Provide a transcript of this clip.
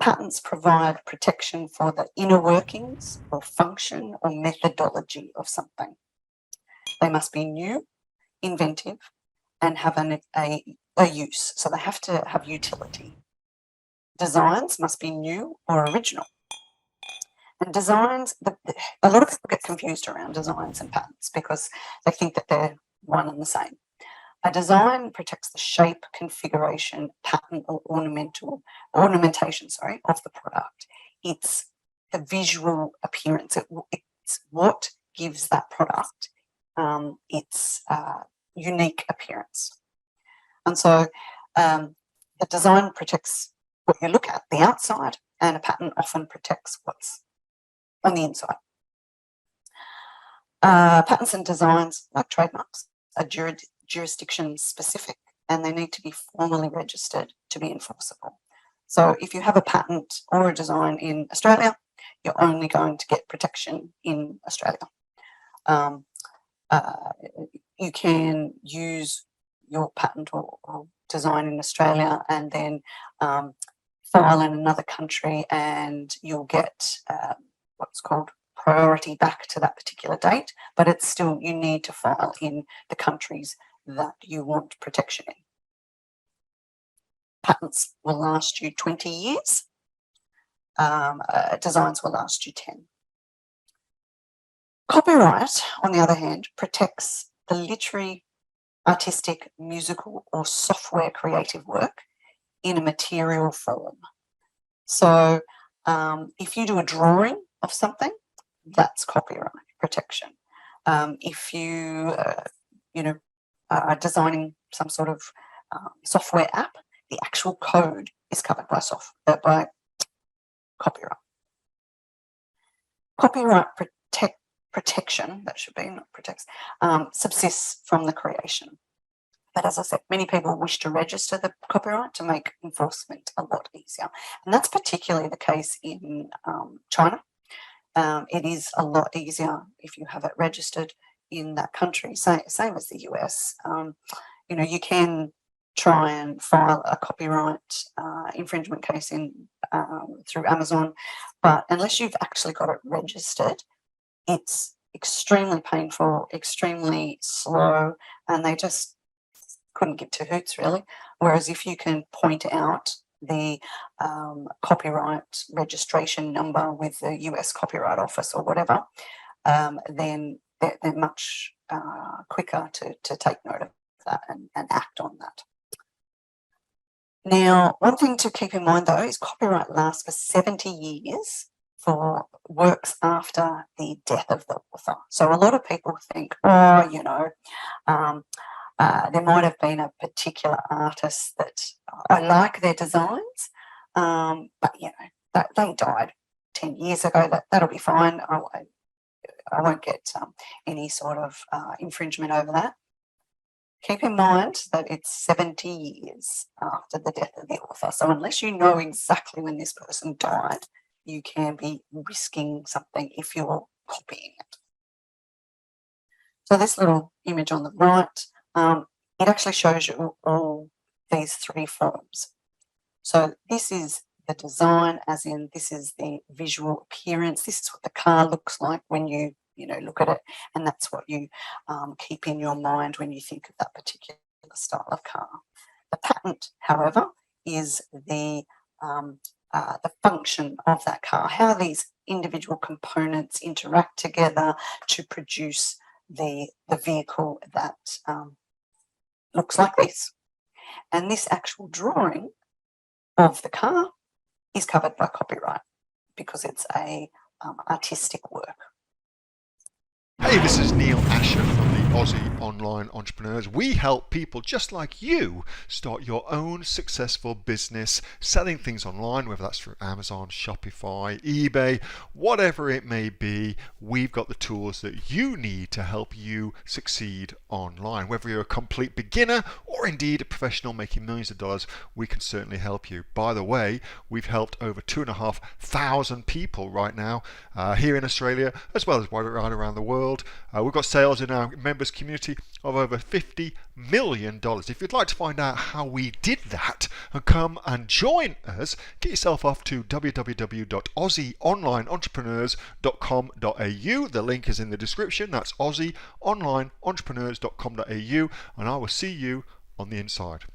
Patents provide protection for the inner workings or function or methodology of something. They must be new, inventive, and have a use. So they have to have utility. Designs must be new or original. And designs, a lot of people get confused around designs and patents because they think that they're one and the same. A design protects the shape, configuration, pattern, or ornamentation, of the product. It's the visual appearance. It's what gives that product its unique appearance. And so the design protects what you look at, the outside, and a patent often protects what's on the inside. Patents and designs, like trademarks, are jurisdiction specific, and they need to be formally registered to be enforceable. So if you have a patent or a design in Australia, you're only going to get protection in Australia. You can use your patent or design in Australia and then file in another country, and you'll get what's called priority back to that particular date, but it's still, you need to file in the countries that you want protection in. Patents will last you 20 years. Designs will last you 10. Copyright, on the other hand, protects the literary, artistic, musical, or software creative work in a material form. So if you do a drawing of something, that's copyright protection. If you, are designing some sort of software app, the actual code is covered by copyright. Copyright protection, that should be, not protects, subsists from the creation. But as I said, many people wish to register the copyright to make enforcement a lot easier. And that's particularly the case in China. It is a lot easier if you have it registered in that country, same as the US. You can try and file a copyright infringement case through Amazon, but unless you've actually got it registered, it's extremely painful, extremely slow, and they just couldn't give two hoots really. Whereas if you can point out the copyright registration number with the US Copyright Office or whatever, then they're much quicker to take note of that and act on that. Now, one thing to keep in mind though is copyright lasts for 70 years for works after the death of the author. So a lot of people think, there might have been a particular artist that I like their designs, but they died 10 years ago. That'll be fine. I won't get any sort of infringement over that. Keep in mind that it's 70 years after the death of the author. So unless you know exactly when this person died, you can be risking something if you're copying it. So this little image on the right, it actually shows you all these three forms. So this is the design, as in this is the visual appearance. This is what the car looks like when you look at it, and that's what you keep in your mind when you think of that particular style of car. The patent, however, is the function of that car, how these individual components interact together to produce the vehicle that looks like this. And this actual drawing of the car is covered by copyright because it's a artistic work. Hey, this is Neil-Asher from the Aussie Online Entrepreneurs. We help people just like you start your own successful business, selling things online, whether that's through Amazon, Shopify, eBay, whatever it may be. We've got the tools that you need to help you succeed online. Whether you're a complete beginner or indeed a professional making millions of dollars, we can certainly help you. By the way, we've helped over 2,500 people right now here in Australia, as well as right around the world. We've got sales in our members community of over $50 million. If you'd like to find out how we did that and come and join us. Get yourself off to www.aussieonlineentrepreneurs.com.au. The link is in the description. That's aussieonlineentrepreneurs.com.au, and I will see you on the inside.